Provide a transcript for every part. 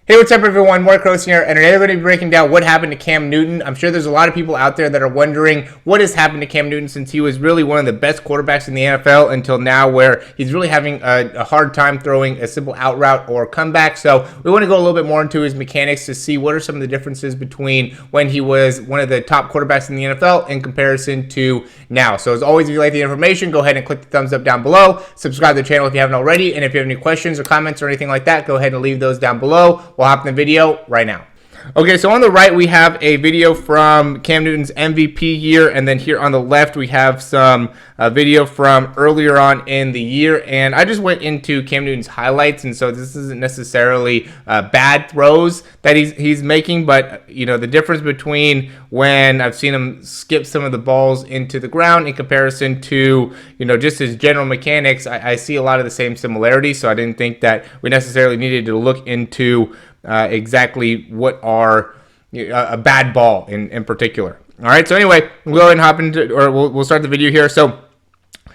Hey, what's up, everyone? Morey Croson here, and today we're going to be breaking down what happened to Cam Newton. I'm sure there's a lot of people out there that are wondering what has happened to Cam Newton since he was really one of the best quarterbacks in the NFL until now, where he's really having a hard time throwing a simple out route or comeback. So we want to go a little bit more into his mechanics to see what are some of the differences between when he was one of the top quarterbacks in the NFL in comparison to now. So as always, if you like the information, go ahead and click the thumbs up down below. Subscribe to the channel if you haven't already, and if you have any questions or comments or anything like that, go ahead and leave those down below. We'll hop in the video right now. Okay, so on the right we have a video from Cam Newton's MVP year, and then here on the left we have some video from earlier on in the year. And I just went into Cam Newton's highlights, and so this isn't necessarily bad throws that he's making, but you know, the difference between when I've seen him skip some of the balls into the ground in comparison to, you know, just his general mechanics, I see a lot of the same similarities. So I didn't think that we necessarily needed to look into exactly what are a bad ball in particular. All right, so anyway, we'll go ahead and hop into, or we'll start the video here. So,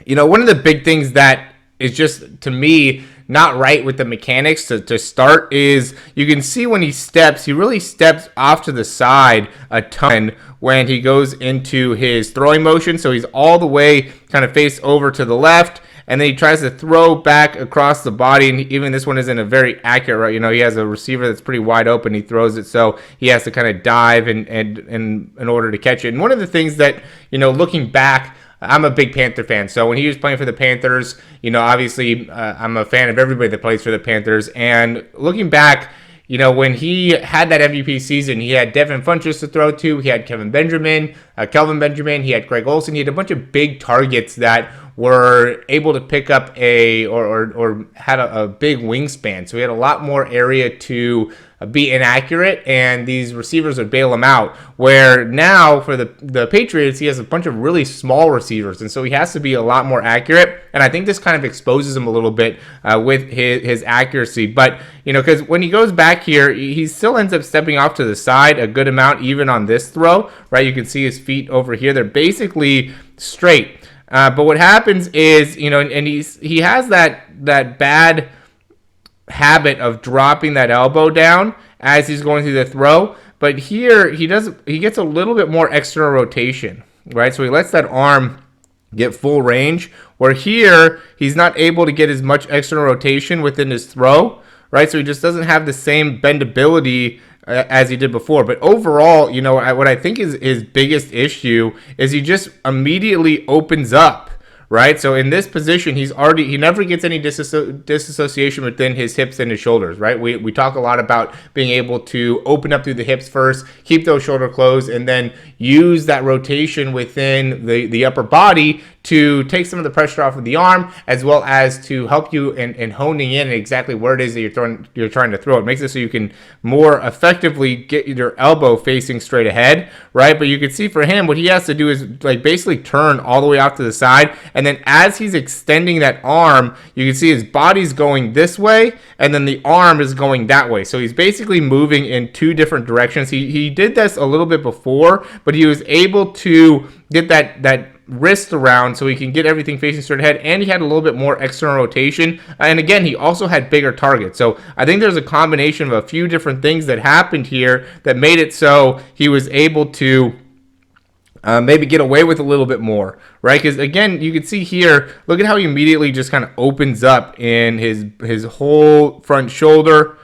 you know, one of the big things that is just, to me, not right with the mechanics to start is you can see when he steps, he really steps off to the side a ton when he goes into his throwing motion. So he's all the way kind of face over to the left, and then he tries to throw back across the body, and even this one isn't a very accurate, right? You know, he has a receiver that's pretty wide open. He throws it, so he has to kind of dive and in order to catch it. And one of the things that, you know, looking back, I'm a big Panther fan. So when he was playing for the Panthers, you know, obviously I'm a fan of everybody that plays for the Panthers. And looking back, you know, when he had that MVP season, he had Devin Funchess to throw to. He had Kelvin Benjamin. He had Greg Olsen. He had a bunch of big targets that were able to pick up or had a big wingspan. So he had a lot more area to be inaccurate, and these receivers would bail him out. Where now for the Patriots, he has a bunch of really small receivers, and so he has to be a lot more accurate. And I think this kind of exposes him a little bit with his accuracy. But, you know, because when he goes back here, he still ends up stepping off to the side a good amount, even on this throw, right? You can see his feet over here. They're basically straight. But what happens is, you know, and he has that bad habit of dropping that elbow down as he's going through the throw. But here he gets a little bit more external rotation, right? So he lets that arm get full range, where here he's not able to get as much external rotation within his throw, right? So he just doesn't have the same bendability as he did before. But overall, you know, what I think is his biggest issue is he just immediately opens up, right? So in this position, he never gets any disassociation within his hips and his shoulders, right? We talk a lot about being able to open up through the hips first, keep those shoulder closed, and then use that rotation within the upper body to take some of the pressure off of the arm, as well as to help you in honing in exactly where it is that you're trying to throw. It makes it so you can more effectively get your elbow facing straight ahead, right? But you can see for him, what he has to do is like basically turn all the way off to the side, and then as he's extending that arm, you can see his body's going this way, and then the arm is going that way. So he's basically moving in two different directions. He did this a little bit before, but he was able to get that wrist around so he can get everything facing straight ahead, and he had a little bit more external rotation, and again, he also had bigger targets. So I think there's a combination of a few different things that happened here that made it so he was able to maybe get away with a little bit more, right? Because again, you can see here, look at how he immediately just kind of opens up in his whole front shoulder,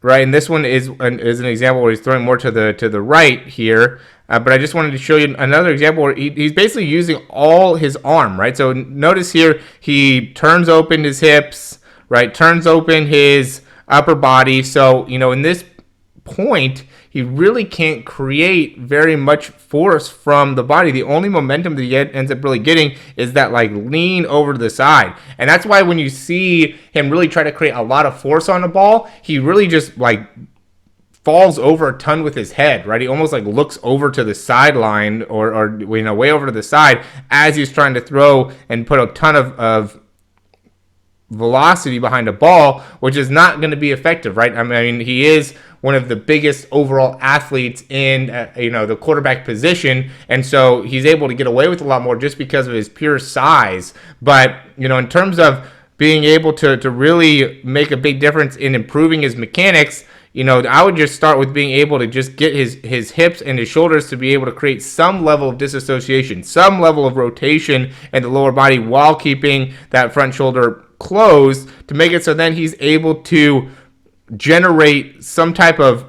right? And this one is an example where he's throwing more to the right here. But I just wanted to show you another example where he's basically using all his arm, right? So notice here, he turns open his hips, right? Turns open his upper body. So, you know, in this point, he really can't create very much force from the body. The only momentum that he ends up really getting is that like lean over to the side. And that's why when you see him really try to create a lot of force on the ball, he really just like falls over a ton with his head, right? He almost like looks over to the sideline or you know, way over to the side as he's trying to throw and put a ton of velocity behind a ball, which is not going to be effective, right? I mean, he is one of the biggest overall athletes in you know, the quarterback position, and so he's able to get away with a lot more just because of his pure size. But you know, in terms of being able to really make a big difference in improving his mechanics, I would just start with being able to just get his hips and his shoulders to be able to create some level of disassociation, some level of rotation in the lower body while keeping that front shoulder closed, to make it so then he's able to generate some type of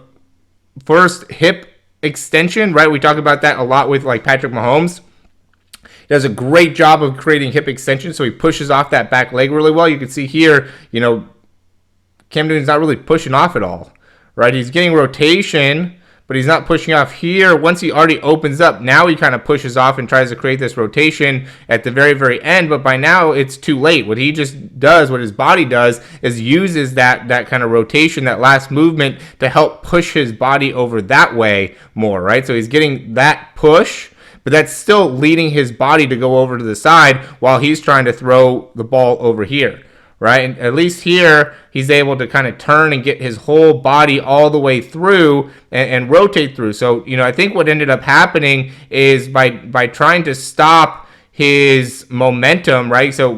first hip extension, right? We talk about that a lot with like Patrick Mahomes. He does a great job of creating hip extension, so he pushes off that back leg really well. You can see here, Cam Newton's not really pushing off at all, right? He's getting rotation, but he's not pushing off here. Once he already opens up, now he kind of pushes off and tries to create this rotation at the very, very end, but by now it's too late. What he just does, what his body does, is uses that kind of rotation, that last movement, to help push his body over that way more, right? So he's getting that push, but that's still leading his body to go over to the side while he's trying to throw the ball over here, right? And at least here, he's able to kind of turn and get his whole body all the way through and rotate through. So, I think what ended up happening is by trying to stop his momentum, right? So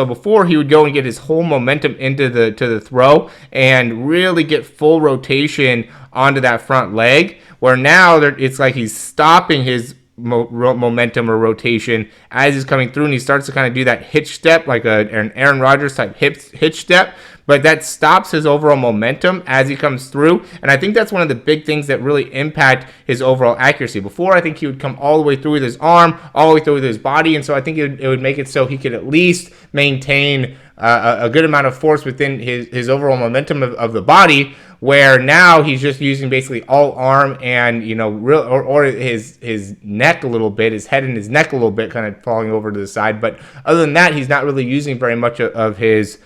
before, he would go and get his whole momentum into the throw and really get full rotation onto that front leg, where now it's like he's stopping his momentum or rotation as he's coming through, and he starts to kind of do that hitch step, like an Aaron Rodgers type hitch step, but that stops his overall momentum as he comes through. And I think that's one of the big things that really impact his overall accuracy. Before, I think he would come all the way through with his arm, all the way through with his body, and so I think it would make it so he could at least maintain a good amount of force within his overall momentum of the body, where now he's just using basically all arm and, or his neck a little bit, his head and his neck a little bit, kind of falling over to the side. But other than that, he's not really using very much of his,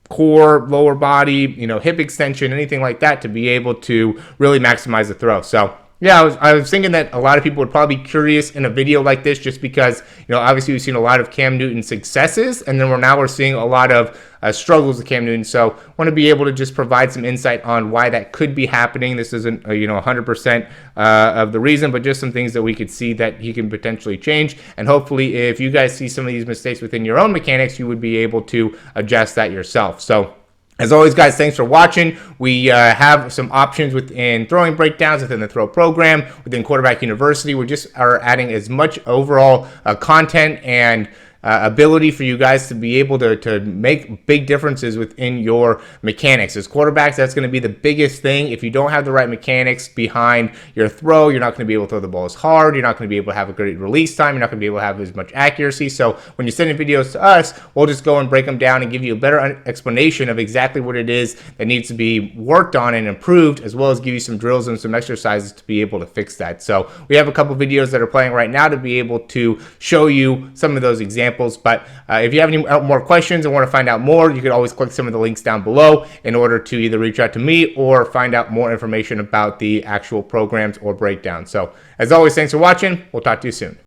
core, lower body, hip extension, anything like that, to be able to really maximize the throw. So yeah, I was thinking that a lot of people would probably be curious in a video like this, just because, obviously we've seen a lot of Cam Newton's successes, and then we're seeing a lot of struggles with Cam Newton. So want to be able to just provide some insight on why that could be happening. This isn't, 100% of the reason, but just some things that we could see that he can potentially change. And hopefully, if you guys see some of these mistakes within your own mechanics, you would be able to adjust that yourself. So as always, guys, thanks for watching. We have some options within throwing breakdowns within the throw program, within Quarterback University. We just are adding as much overall content and ability for you guys to be able to make big differences within your mechanics. As quarterbacks, that's going to be the biggest thing. If you don't have the right mechanics behind your throw, you're not going to be able to throw the ball as hard. You're not going to be able to have a great release time. You're not going to be able to have as much accuracy. So when you're sending videos to us, we'll just go and break them down and give you a better explanation of exactly what it is that needs to be worked on and improved, as well as give you some drills and some exercises to be able to fix that. So we have a couple videos that are playing right now to be able to show you some of those examples. But if you have any more questions and want to find out more, you can always click some of the links down below in order to either reach out to me or find out more information about the actual programs or breakdowns. So as always, thanks for watching. We'll talk to you soon.